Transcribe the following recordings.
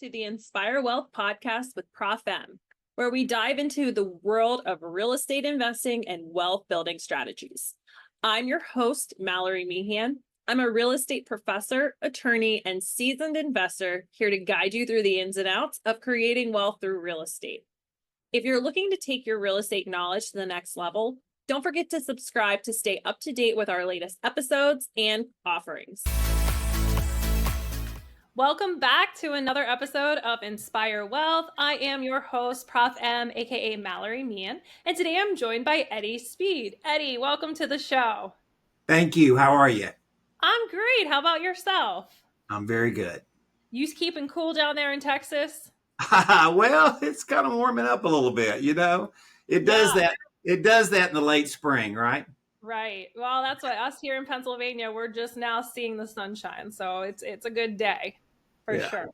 to the Inspire Wealth podcast with Prof M, where we dive into the world of real estate investing and wealth building strategies. I'm your host, Mallory Meehan. I'm a real estate professor, attorney, and seasoned investor here to guide you through the ins and outs of creating wealth through real estate. If you're looking to take your real estate knowledge to the next level, don't forget to subscribe to stay up to date with our latest episodes and offerings. Welcome back to another episode of Inspire Wealth. I am your host, Prof M, aka Mallory Meehan, and today I'm joined by Eddie Speed. Eddie, welcome to the show. Thank you. How are you? I'm great. How about yourself? I'm very good. You keeping cool down there in Texas? Well, it's kind of warming up a little bit, you know. It does that. It does that in the late spring, right? Right. Well, that's why us here in Pennsylvania, we're just now seeing the sunshine. So it's a good day for sure.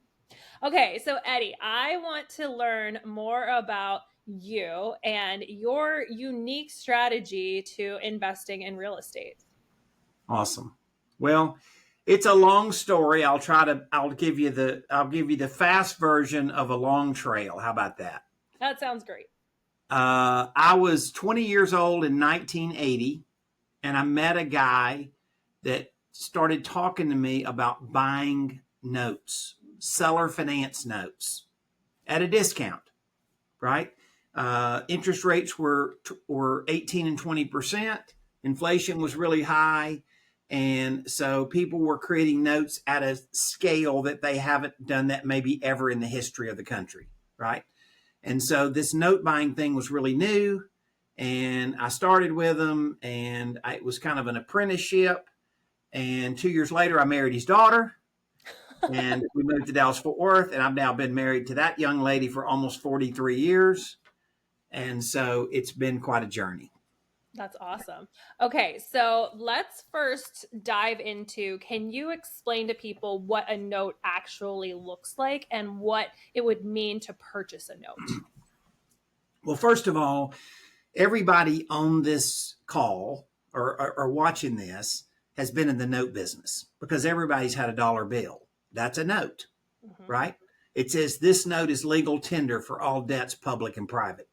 Okay. So Eddie, I want to learn more about you and your unique strategy to investing in real estate. Awesome. Well, it's a long story. I'll give you the fast version of a long trail. How about that? That sounds great. I was 20 years old in 1980, and I met a guy that started talking to me about buying notes, seller finance notes at a discount, right? Interest rates were 18 and 20%. Inflation was really high. And so people were creating notes at a scale that they haven't done that maybe ever in the history of the country, right? And so this note buying thing was really new. And I started with him, and it was kind of an apprenticeship. And 2 years later, I married his daughter, and we moved to Dallas-Fort Worth. And I've now been married to that young lady for almost 43 years. And so it's been quite a journey. That's awesome. Okay, so let's first dive into, can you explain to people what a note actually looks like and what it would mean to purchase a note? Well, first of all, everybody on this call or watching this has been in the note business because everybody's had a dollar bill. That's a note, right? It says this note is legal tender for all debts, public and private.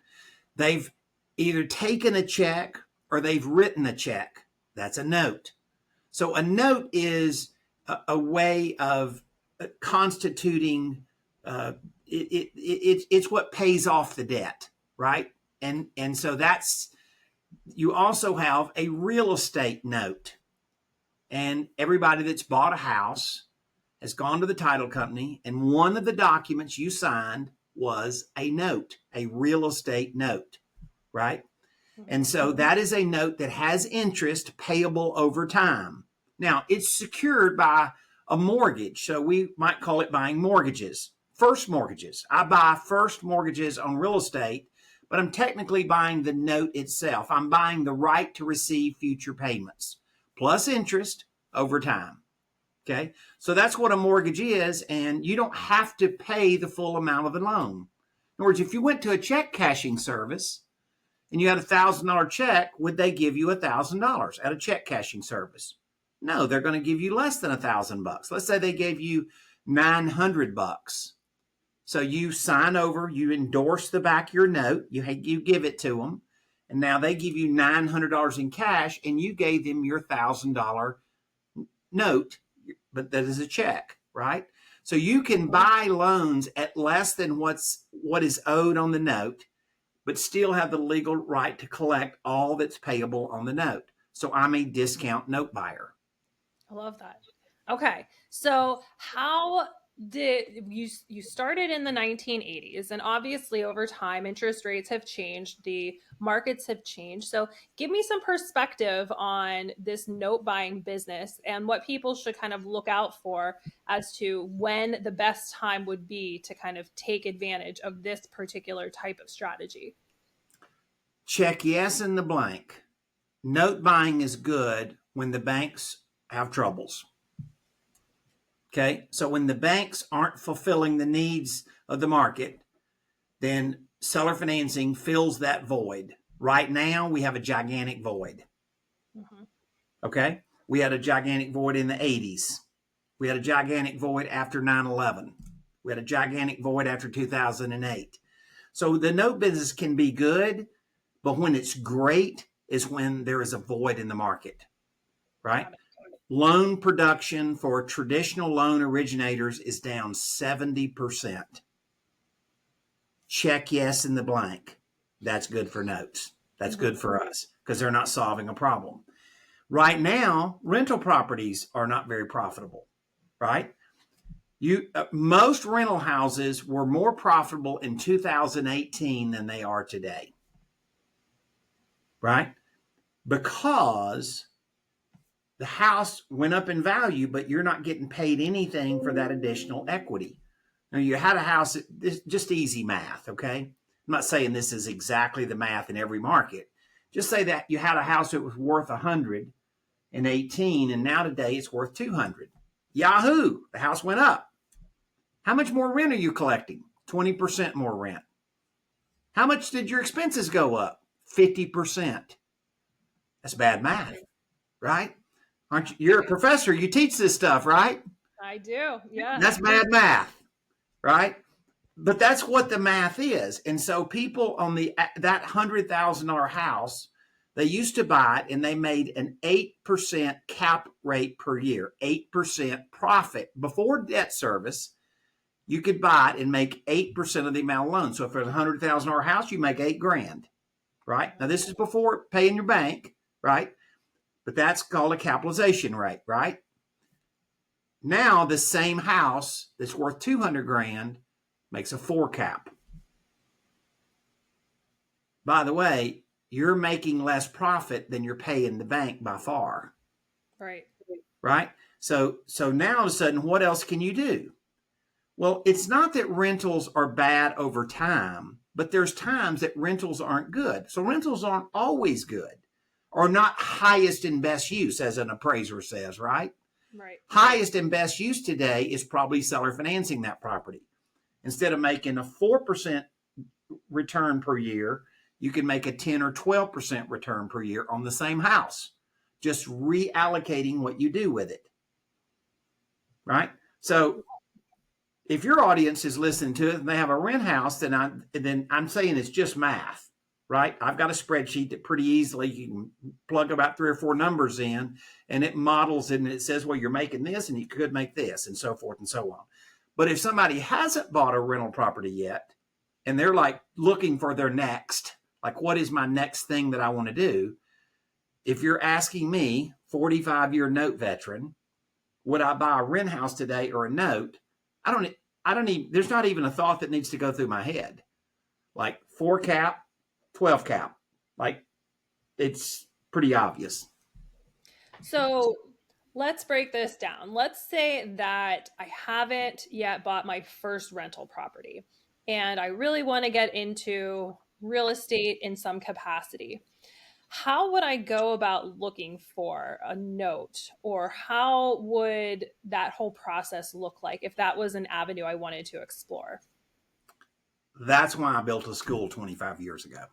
They've either taken a check or they've written a check. That's a note. So a note is a way of constituting, it's what pays off the debt, right? And so you also have a real estate note. And everybody that's bought a house has gone to the title company, and one of the documents you signed was a note, a real estate note, right? And so that is a note that has interest payable over time. Now, it's secured by a mortgage, so we might call it buying mortgages, first mortgages. I buy first mortgages on real estate, but I'm technically buying the note itself. I'm buying the right to receive future payments, plus interest over time. Okay, so that's what a mortgage is, and you don't have to pay the full amount of the loan. In other words, if you went to a check cashing service, and you had $1,000 check, would they give you $1,000 at a check cashing service? No, they're going to give you less than $1,000. Let's say they gave you $900. So you sign over, you endorse the back of your note, you give it to them, and now they give you $900 in cash, and you gave them your $1,000 note, but that is a check, right? So you can buy loans at less than what is owed on the note, but still have the legal right to collect all that's payable on the note. So I'm a discount note buyer. I love that. Okay, so how did you started in the 1980s, and obviously over time interest rates have changed, the markets have changed. So give me some perspective on this note buying business and what people should kind of look out for as to when the best time would be to kind of take advantage of this particular type of strategy. Check yes in the blank. Note buying is good when the banks have troubles. Okay, so when the banks aren't fulfilling the needs of the market, then seller financing fills that void. Right now, we have a gigantic void. Okay, we had a gigantic void in the 80s. We had a gigantic void after 9/11. We had a gigantic void after 2008. So the note business can be good, but when it's great is when there is a void in the market, right? Loan production for traditional loan originators is down 70%. Check yes in the blank. That's good for notes. That's good for us because they're not solving a problem. Right now, rental properties are not very profitable, right? Most rental houses were more profitable in 2018 than they are today, right? Because the house went up in value, but you're not getting paid anything for that additional equity. Now, you had a house, just easy math, okay? I'm not saying this is exactly the math in every market. Just say that you had a house that was worth 100 in 18, and now today it's worth 200. Yahoo! The house went up. How much more rent are you collecting? 20% more rent. How much did your expenses go up? 50%. That's bad math, right? Aren't you? You're a professor. You teach this stuff, right? I do. Yeah. That's bad math, right? But that's what the math is. And so people on that $100,000 house, they used to buy it and they made an 8% cap rate per year, 8% profit before debt service. You could buy it and make 8% of the amount of loan. So if it's a $100,000 house, you make $8,000, right? Now this is before paying your bank, right? But that's called a capitalization rate, right? Now the same house that's worth $200,000 makes a 4 cap. By the way, you're making less profit than you're paying the bank by far. Right. Right? So now all of a sudden, what else can you do? Well, it's not that rentals are bad over time, but there's times that rentals aren't good. So rentals aren't always good or not highest and best use, as an appraiser says, right? Right. Highest and best use today is probably seller financing that property. Instead of making a 4% return per year, you can make a 10 or 12% return per year on the same house, just reallocating what you do with it, right? So if your audience is listening to it and they have a rent house, then I'm saying it's just math, right? I've got a spreadsheet that pretty easily you can plug about 3 or 4 numbers in, and it models it and it says, well, you're making this and you could make this, and so forth and so on. But if somebody hasn't bought a rental property yet and they're like looking for their next, like what is my next thing that I want to do? If you're asking me, 45-year note veteran, would I buy a rent house today or a note? I don't even, there's not even a thought that needs to go through my head. Like 4 cap, 12 cap. Like it's pretty obvious. So let's break this down. Let's say that I haven't yet bought my first rental property and I really want to get into real estate in some capacity. How would I go about looking for a note, or how would that whole process look like if that was an avenue I wanted to explore? That's why I built a school 25 years ago.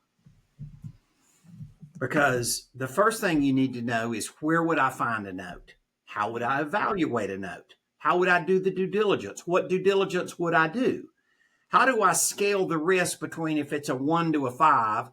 Because the first thing you need to know is, where would I find a note? How would I evaluate a note? How would I do the due diligence? What due diligence would I do? How do I scale the risk between, if it's a 1 to a 5,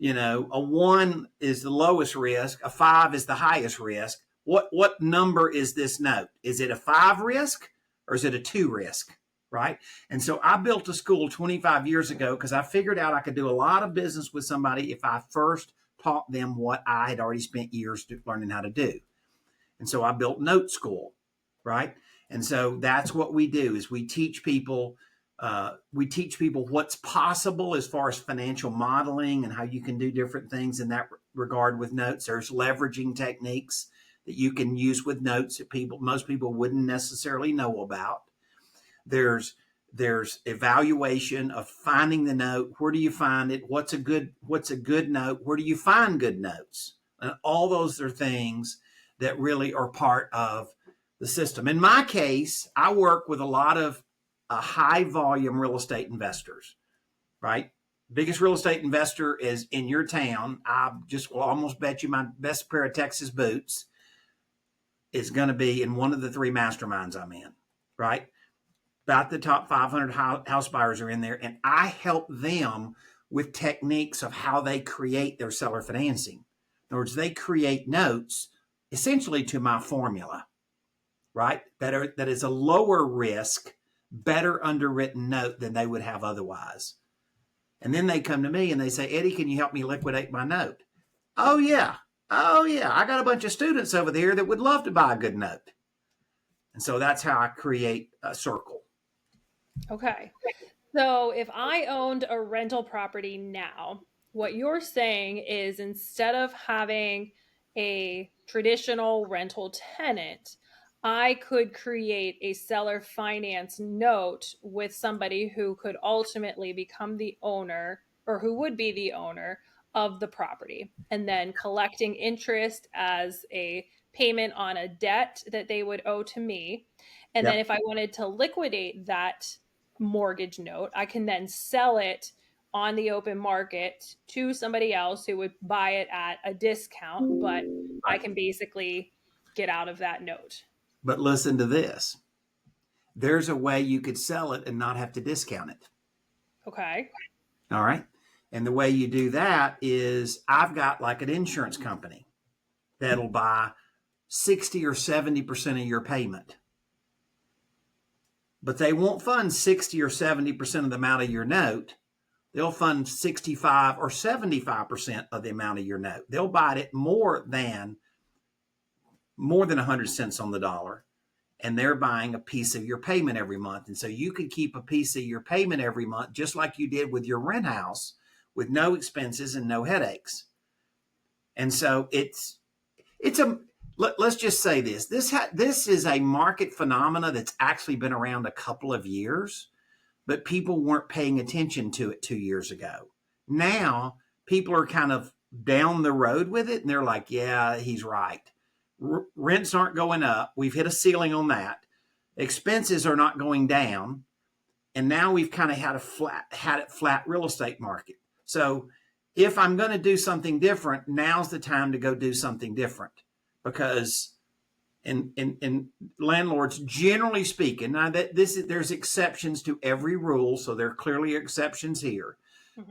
a 1 is the lowest risk, a 5 is the highest risk. What number is this note? Is it a 5 risk or is it a 2 risk, right? And so I built a school 25 years ago because I figured out I could do a lot of business with somebody if I first taught them what I had already spent years learning how to do. And so I built Note School, right? And so that's what we do, is we teach people what's possible as far as financial modeling and how you can do different things in that regard with notes. There's leveraging techniques that you can use with notes that most people wouldn't necessarily know about. There's evaluation of finding the note. Where do you find it? What's a good note? Where do you find good notes? And all those are things that really are part of the system. In my case, I work with a lot of high volume real estate investors, right? Biggest real estate investor is in your town. I just will almost bet you my best pair of Texas boots is going to be in one of the 3 masterminds I'm in, right? about the top 500 house buyers are in there, and I help them with techniques of how they create their seller financing. In other words, they create notes essentially to my formula, right? That is a lower risk, better underwritten note than they would have otherwise. And then they come to me and they say, Eddie, can you help me liquidate my note? Oh, yeah. Oh, yeah. I got a bunch of students over there that would love to buy a good note. And so that's how I create a circle. Okay. So if I owned a rental property now, what you're saying is instead of having a traditional rental tenant, I could create a seller finance note with somebody who could ultimately become the owner or who would be the owner of the property, and then collecting interest as a payment on a debt that they would owe to me. And then Yep. if I wanted to liquidate that mortgage note, I can then sell it on the open market to somebody else who would buy it at a discount, but I Right. can basically get out of that note. But listen to this. There's a way you could sell it and not have to discount it. Okay. All right. And the way you do that is I've got like an insurance company that'll buy 60 or 70% of your payment. But they won't fund 60 or 70% of the amount of your note. They'll fund 65 or 75% of the amount of your note. They'll buy it more than 100 cents on the dollar. And they're buying a piece of your payment every month. And so you could keep a piece of your payment every month, just like you did with your rent house, with no expenses and no headaches. And so let's just say this is a market phenomena that's actually been around a couple of years, but people weren't paying attention to it 2 years ago. Now people are kind of down the road with it, and they're like, yeah, he's right. Rents aren't going up. We've hit a ceiling on that. Expenses are not going down. And now we've kind of had it flat real estate market. So if I'm going to do something different, now's the time to go do something different, because in landlords, generally speaking, now there's exceptions to every rule, so there clearly are exceptions here.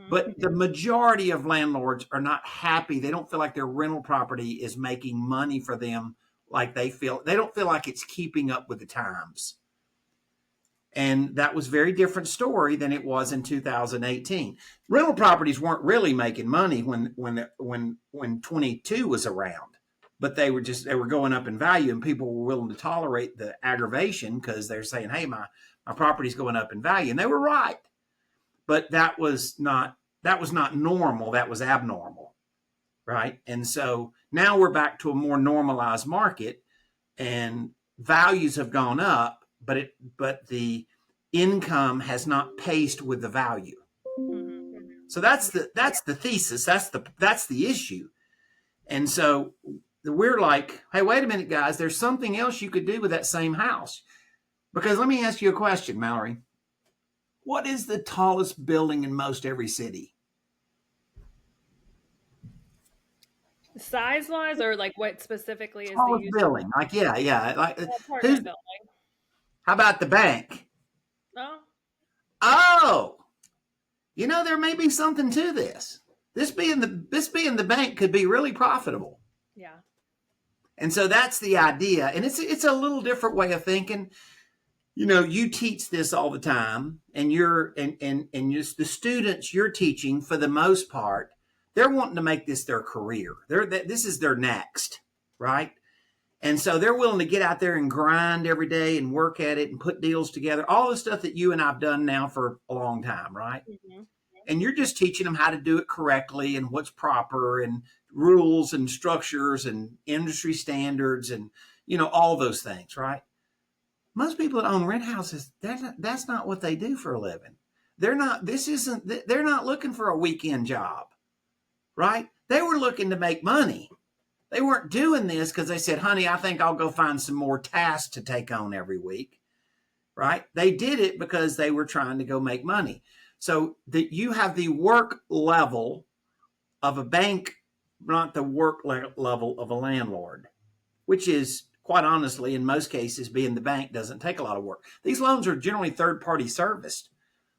But the majority of landlords are not happy. They don't feel like their rental property is making money for them like they don't feel like it's keeping up with the times. And that was a very different story than it was in 2018. Rental properties weren't really making money when 22 was around, but they were going up in value, and people were willing to tolerate the aggravation because they're saying, hey, my property's going up in value. And they were right. But that was not normal. That was abnormal, right? And so now we're back to a more normalized market, and values have gone up, but the income has not paced with the value. So that's the thesis. That's the issue. And so we're like, hey, wait a minute, guys. There's something else you could do with that same house. Because let me ask you a question, Mallory. What is the tallest building in most every city? Size-wise, or like what specifically is the Tallest use? building. Like, yeah. Like, Apartment building. how about the bank? Oh, Oh, there may be something to this. This being the bank could be really profitable. yeah. And so that's the idea. And it's a little different way of thinking. You teach this all the time, and the students you're teaching, for the most part, they're wanting to make this their career. This is their next, right? And so they're willing to get out there and grind every day and work at it and put deals together, all the stuff that you and I've done now for a long time, right? And you're just teaching them how to do it correctly and what's proper and rules and structures and industry standards and, all those things, right? Most people that own rent houses, that's not what they do for a living. They're not looking for a weekend job, right? They were looking to make money. They weren't doing this because they said, honey, I think I'll go find some more tasks to take on every week, right? They did it because they were trying to go make money. So that you have the work level of a bank, not the work level of a landlord, which is quite honestly, in most cases, being the bank doesn't take a lot of work. These loans are generally third-party serviced.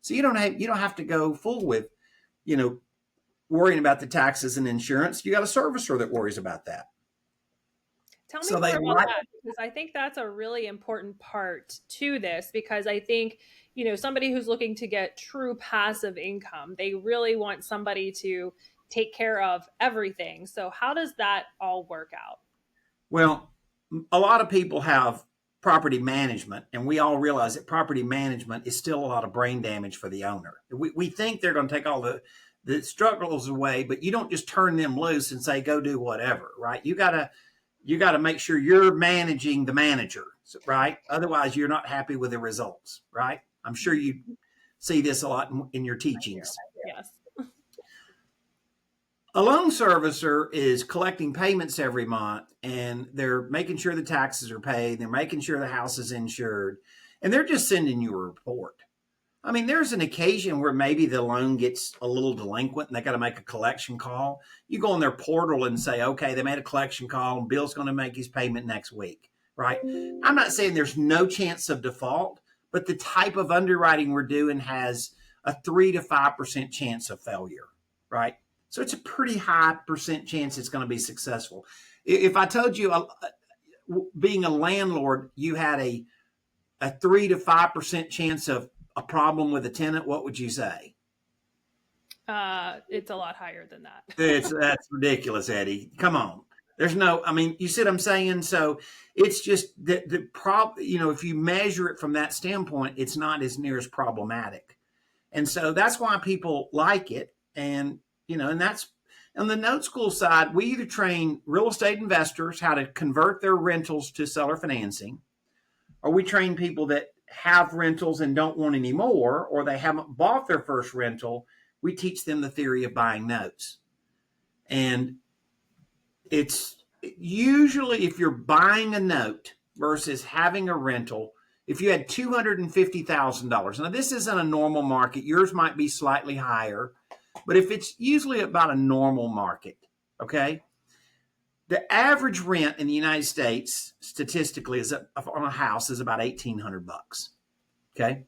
So you don't have to go full with, worrying about the taxes and insurance. You got a servicer that worries about that. Tell me So more they about like, that, because I think that's a really important part to this, because I think, somebody who's looking to get true passive income, they really want somebody to take care of everything. So how does that all work out? well, a lot of people have property management, and we all realize that property management is still a lot of brain damage for the owner. We think they're going to take all the struggles away, but you don't just turn them loose and say, go do whatever, right? You got to make sure you're managing the manager, right? Otherwise, you're not happy with the results, right? I'm sure you see this a lot in your teachings. Yes. A loan servicer is collecting payments every month, and they're making sure the taxes are paid. They're making sure the house is insured, and they're just sending you a report. I mean, there's an occasion where maybe the loan gets a little delinquent and they got to make a collection call. You go on their portal and say, okay, they made a collection call and Bill's going to make his payment next week, right? I'm not saying there's no chance of default, but the type of underwriting we're doing has a 3 to 5% chance of failure, right? So it's a pretty high percent chance it's going to be successful. If I told you, being a landlord, you had a 3 to 5% chance of a problem with a tenant, what would you say? It's a lot higher than that. That's ridiculous, Eddie. Come on. There's no, I mean, you see what I'm saying? So it's just the if you measure it from that standpoint, it's not as near as problematic. And so that's why people like it. And, and that's on the note school side, we either train real estate investors how to convert their rentals to seller financing, or we train people that have rentals and don't want any more, or they haven't bought their first rental. We teach them the theory of buying notes. And it's usually, if you're buying a note versus having a rental, if you had $250,000, now this isn't a normal market, yours might be slightly higher, but if it's usually about a normal market, okay, the average rent in the United States statistically is on a house is about $1,800. Okay.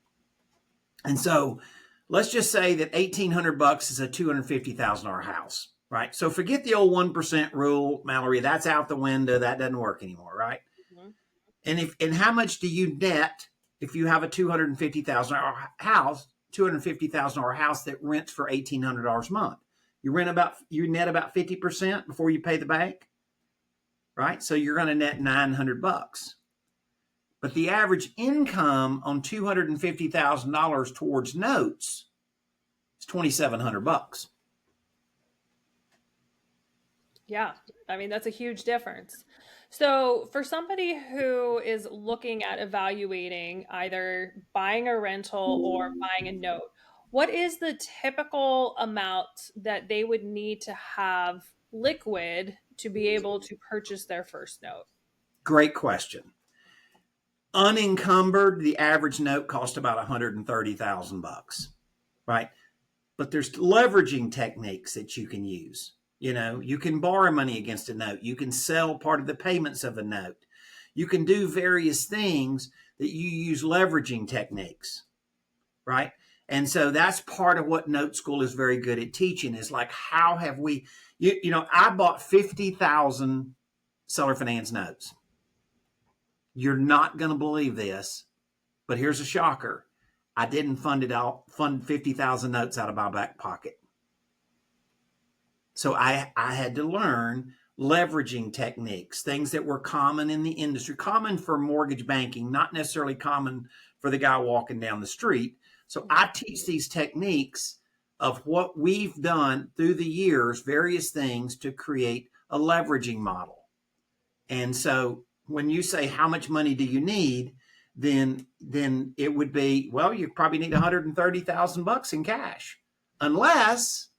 And so let's just say that $1,800 is a $250,000 house, right? So forget the old 1% rule, Mallory. That's out the window. That doesn't work anymore, right? Mm-hmm. And how much do you net if you have a $250,000 house, $250,000 house that rents for $1,800 a month? You net about 50% before you pay the bank, right? So you're going to net $900. But the average income on $250,000 towards notes is $2,700. Yeah, I mean, that's a huge difference. So, for somebody who is looking at evaluating either buying a rental or buying a note, what is the typical amount that they would need to have liquid to be able to purchase their first note? Great question. Unencumbered, the average note cost about $130,000, right? But there's leveraging techniques that you can use. You can borrow money against a note. You can sell part of the payments of a note. You can do various things that you use leveraging techniques, right? And so that's part of what Note School is very good at teaching, is like, how have we, I bought 50,000 seller finance notes. You're not going to believe this, but here's a shocker. I didn't fund 50,000 notes out of my back pocket. So I had to learn leveraging techniques, things that were common in the industry, common for mortgage banking, not necessarily common for the guy walking down the street. So I teach these techniques of what we've done through the years, various things to create a leveraging model. And so when you say, how much money do you need? Then it would be, well, you probably need $130,000 in cash, unless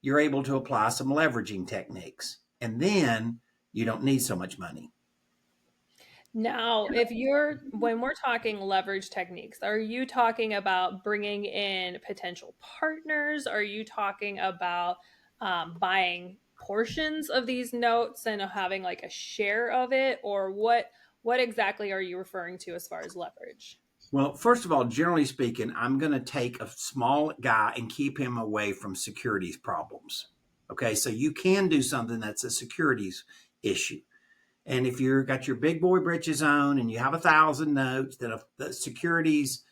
you're able to apply some leveraging techniques. And then you don't need so much money. Now, when we're talking leverage techniques, are you talking about bringing in potential partners? Are you talking about buying portions of these notes and having like a share of it, or what exactly are you referring to as far as leverage? Well, first of all, generally speaking, I'm going to take a small guy and keep him away from securities problems. Okay, so you can do something that's a securities issue. And if you've got your big boy britches on and you have 1,000 notes, then the securities,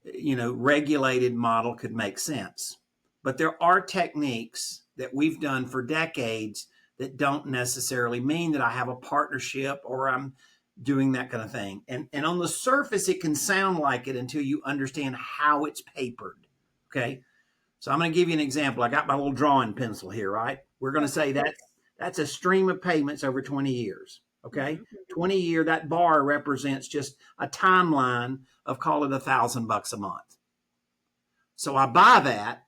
regulated model could make sense. But there are techniques that we've done for decades that don't necessarily mean that I have a partnership or I'm doing that kind of thing. And on the surface, it can sound like it until you understand how it's papered. Okay. So I'm going to give you an example. I got my little drawing pencil here, right? We're going to say that's a stream of payments over 20 years. Okay. Mm-hmm. 20 year, that bar represents just a timeline of call it $1,000 a month. So I buy that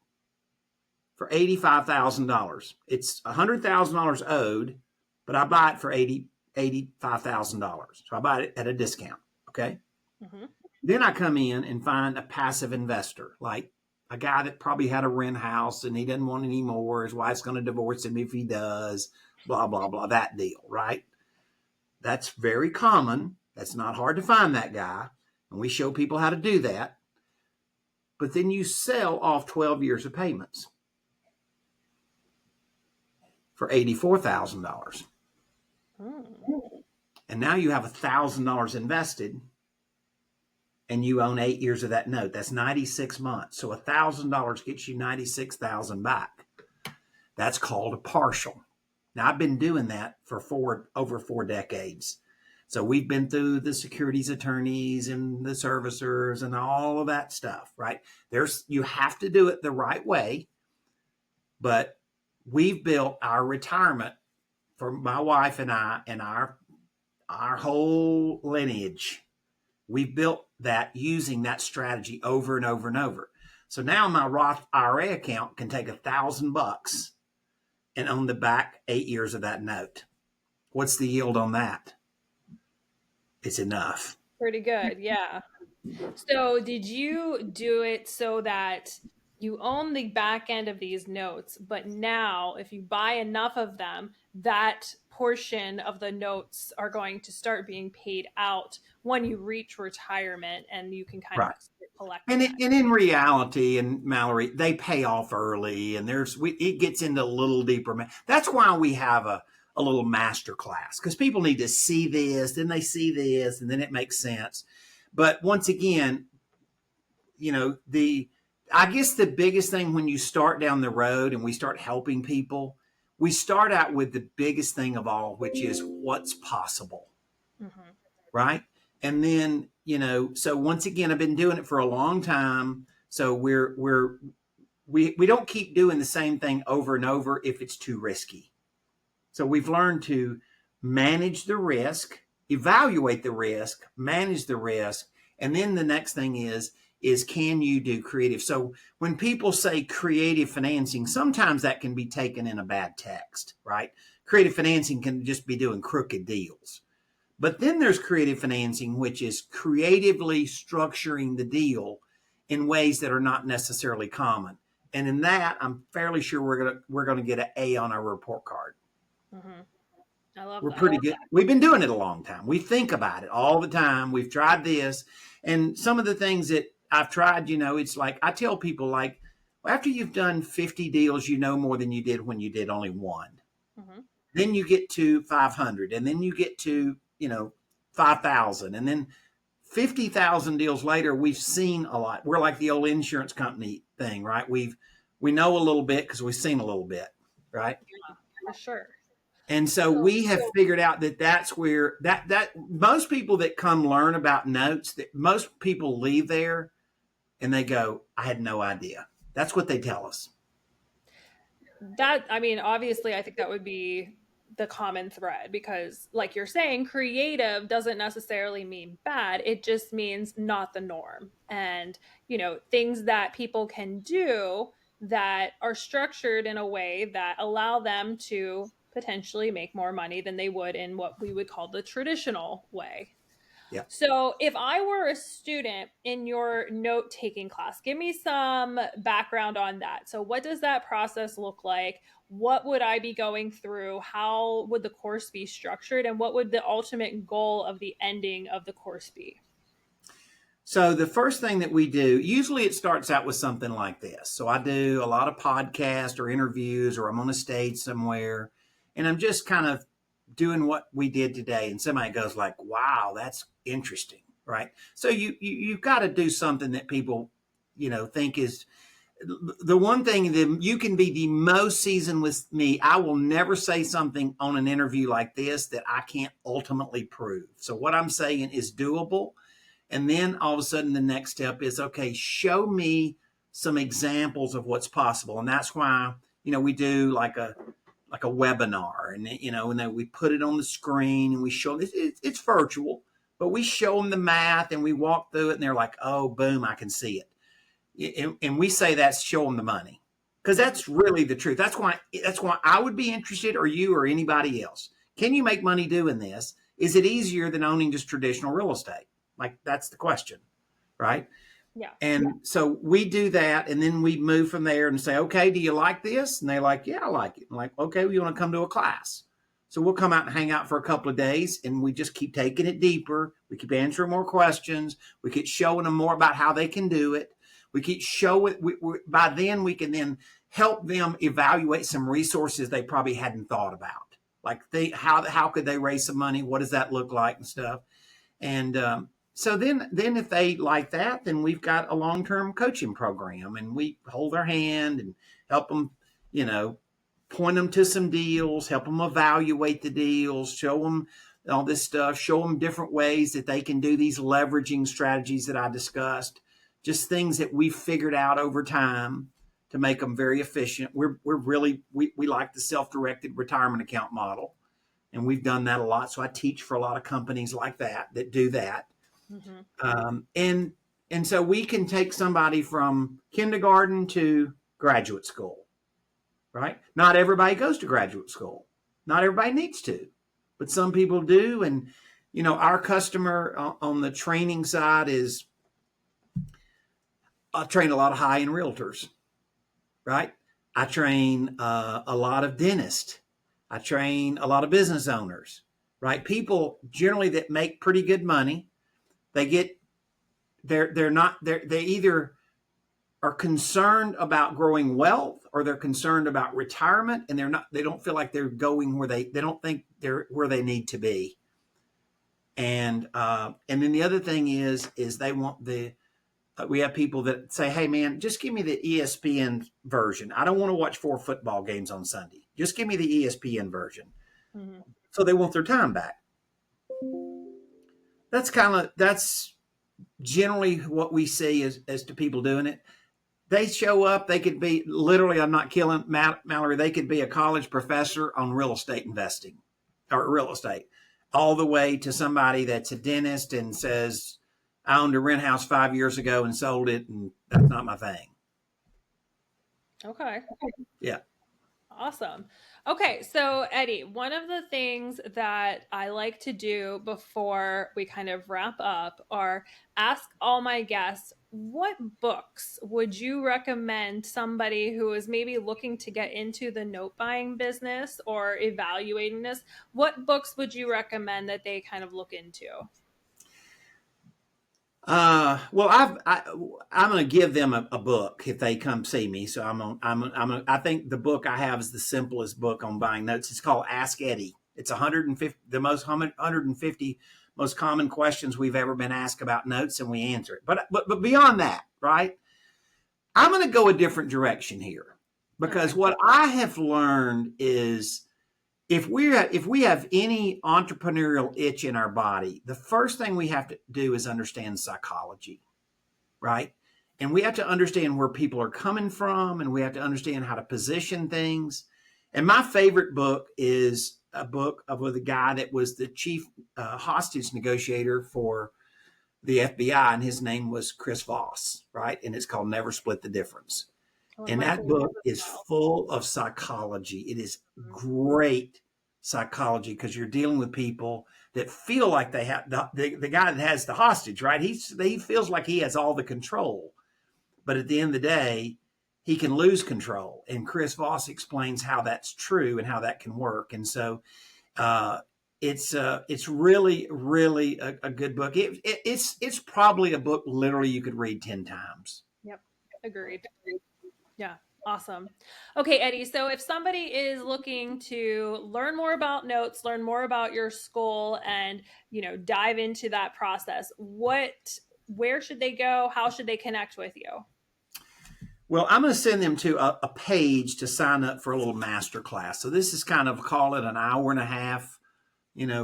for $85,000. It's $100,000 owed, but I buy it for $85,000. So I buy it at a discount. Okay. Mm-hmm. Then I come in and find a passive investor, like a guy that probably had a rent house and he doesn't want any more. His wife's going to divorce him if he does, blah, blah, blah, that deal, right? That's very common. That's not hard to find that guy. And we show people how to do that. But then you sell off 12 years of payments for $84,000. And now you have $1,000 invested and you own 8 years of that note. That's 96 months. So $1,000 gets you 96,000 back. That's called a partial. Now I've been doing that for over 4 decades. So we've been through the securities attorneys and the servicers and all of that stuff, right? You have to do it the right way, but we've built our retirement for my wife and I and our whole lineage. We've built that using that strategy over and over and over. So now my Roth IRA account can take $1,000 and own the back 8 years of that note. What's the yield on that? It's enough. Pretty good, yeah. So did you do it so that you own the back end of these notes, but now if you buy enough of them, that portion of the notes are going to start being paid out when you reach retirement, and you can kind Right. of collect that? And in reality, and Mallory, they pay off early, and it gets into a little deeper. That's why we have a little master class, because people need to see this, then they see this, and then it makes sense. But once again, I guess the biggest thing when you start down the road and we start helping people, we start out with the biggest thing of all, which is what's possible. Mm-hmm. Right. And then, so once again, I've been doing it for a long time. So we don't keep doing the same thing over and over if it's too risky. So we've learned to manage the risk, evaluate the risk, manage the risk. And then the next thing is can you do creative? So when people say creative financing, sometimes that can be taken in a bad text, right? Creative financing can just be doing crooked deals. But then there's creative financing, which is creatively structuring the deal in ways that are not necessarily common. And in that, I'm fairly sure we're gonna get an A on our report card. Mm-hmm. I love We're that. pretty good. We've been doing it a long time. We think about it all the time. We've tried this. And some of the things that I've tried, it's like I tell people, like, after you've done 50 deals, you know more than you did when you did only one. Mm-hmm. Then you get to 500, and then you get to 5,000, and then 50,000 deals later, we've seen a lot. We're like the old insurance company thing, right? We know a little bit because we've seen a little bit, right? Yeah, for sure. And so we have figured out that that's where that most people that come learn about notes, that most people leave there and they go, I had no idea. That's what they tell us. Obviously, I think that would be the common thread, because like you're saying, creative doesn't necessarily mean bad. It just means not the norm. And, things that people can do that are structured in a way that allow them to potentially make more money than they would in what we would call the traditional way. Yeah. So if I were a student in your note-taking class, give me some background on that. So what does that process look like? What would I be going through? How would the course be structured? And what would the ultimate goal of the ending of the course be? So the first thing that we do, usually it starts out with something like this. So I do a lot of podcasts or interviews, or I'm on a stage somewhere, and I'm just kind of doing what we did today. And somebody goes like, "Wow, that's interesting," right? So you've got to do something that people, think is the one thing that you can be the most seasoned with me. I will never say something on an interview like this that I can't ultimately prove. So what I'm saying is doable. And then all of a sudden, the next step is, okay, show me some examples of what's possible. And that's why, we do like a webinar, and and then we put it on the screen and we show them. It's virtual, but we show them the math and we walk through it, and they're like, oh, boom, I can see it. And we say that's show them the money, because that's really the truth. That's why I would be interested, or you or anybody else. Can you make money doing this? Is it easier than owning just traditional real estate? Like, that's the question, right? Yeah. And so we do that, and then we move from there and say, okay, do you like this? And they're like, yeah, I like it. I'm like, okay, well, you want to come to a class? So we'll come out and hang out for a couple of days, and we just keep taking it deeper. We keep answering more questions. We keep showing them more about how they can do it. We keep showing. By then, we can then help them evaluate some resources they probably hadn't thought about, like how could they raise some money? What does that look like and stuff? And so then if they like that, then we've got a long-term coaching program, and we hold their hand and help them, point them to some deals, help them evaluate the deals, show them all this stuff, show them different ways that they can do these leveraging strategies that I discussed, just things that we've figured out over time to make them very efficient. We like the self-directed retirement account model, and we've done that a lot. So I teach for a lot of companies like that do that. Mm-hmm. And so we can take somebody from kindergarten to graduate school, right? Not everybody goes to graduate school. Not everybody needs to, but some people do. And, our customer on the training side is, I train a lot of high-end realtors, right? I train a lot of dentists. I train a lot of business owners, right? People generally that make pretty good money. They either are concerned about growing wealth, or they're concerned about retirement, and they don't feel like they're going where they don't think they're where they need to be. And then the other thing is they want we have people that say, hey man, just give me the ESPN version. I don't want to watch 4 football games on Sunday. Just give me the ESPN version. Mm-hmm. So they want their time back. That's generally what we see as to people doing it. They show up, they could be literally, I'm not killing Mallory, they could be a college professor on real estate investing or real estate, all the way to somebody that's a dentist and says, I owned a rent house 5 years ago and sold it, and that's not my thing. Okay. Yeah. Awesome. Okay, so Eddie, one of the things that I like to do before we kind of wrap up are ask all my guests, what books would you recommend somebody who is maybe looking to get into the note buying business or evaluating this? What books would you recommend that they kind of look into? Well, I'm going to give them a book if they come see me. So I think the book I have is the simplest book on buying notes. It's called Ask Eddie. It's 150 most common questions we've ever been asked about notes, and we answer it. But beyond that, right? I'm going to go a different direction here, because what I have learned is, if we have any entrepreneurial itch in our body, the first thing we have to do is understand psychology, right? And we have to understand where people are coming from, and we have to understand how to position things. And my favorite book is a book of the guy that was the chief hostage negotiator for the FBI, and his name was Chris Voss, right? And it's called Never Split the Difference. And that book is full of psychology. It is great psychology because you're dealing with people that feel like they have the guy that has the hostage, right? He feels like he has all the control, but at the end of the day, he can lose control. And Chris Voss explains how that's true and how that can work. And so it's really, really a good book. It's probably a book literally you could read 10 times. Yep. Agreed. Yeah. Awesome. Okay, Eddie. So if somebody is looking to learn more about notes, learn more about your school, and, dive into that process, where should they go? How should they connect with you? Well, I'm going to send them to a page to sign up for a little master class. So this is kind of, call it an hour and a half,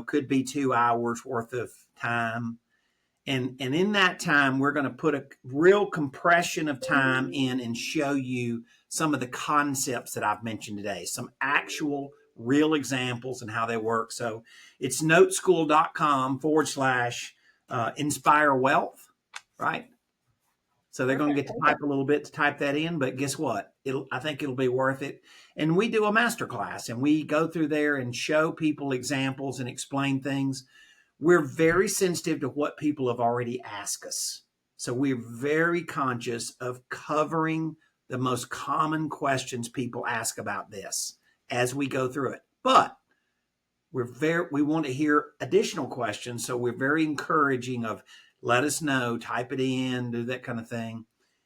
could be 2 hours worth of time. And in that time, we're going to put a real compression of time in and show you some of the concepts that I've mentioned today, some actual real examples and how they work. So it's noteschool.com/inspire wealth, right? So they're going to get to type a little bit to type that in, but guess what? I think it'll be worth it. And we do a master class and we go through there and show people examples and explain things. We're very sensitive to what people have already asked us. So we're very conscious of covering the most common questions people ask about this as we go through it. But we want to hear additional questions. So we're very encouraging of let us know, type it in, do that kind of thing.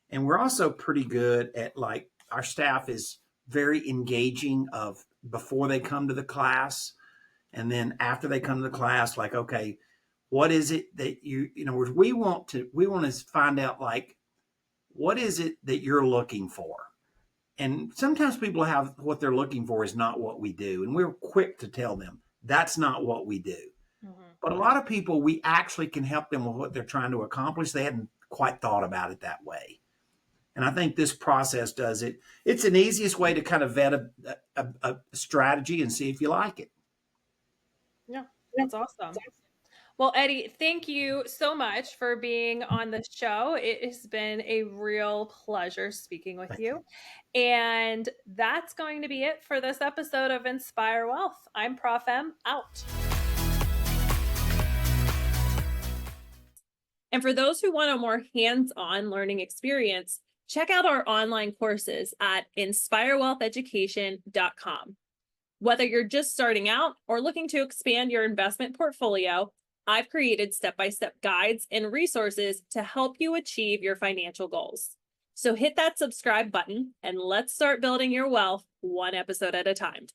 And we're also pretty good at, like, our staff is very engaging of before they come to the class. And then after they come to the class, like, okay, what is it that we want to find out, like, what is it that you're looking for? And sometimes people have what they're looking for is not what we do. And we're quick to tell them that's not what we do. Mm-hmm. But a lot of people, we actually can help them with what they're trying to accomplish. They hadn't quite thought about it that way. And I think this process does it. It's an easiest way to kind of vet a strategy and see if you like it. Yeah, that's awesome. Well, Eddie, thank you so much for being on the show. It has been a real pleasure speaking with you. And that's going to be it for this episode of Inspire Wealth. I'm Prof M, out. And for those who want a more hands-on learning experience, check out our online courses at inspirewealtheducation.com. Whether you're just starting out or looking to expand your investment portfolio, I've created step-by-step guides and resources to help you achieve your financial goals. So hit that subscribe button and let's start building your wealth one episode at a time.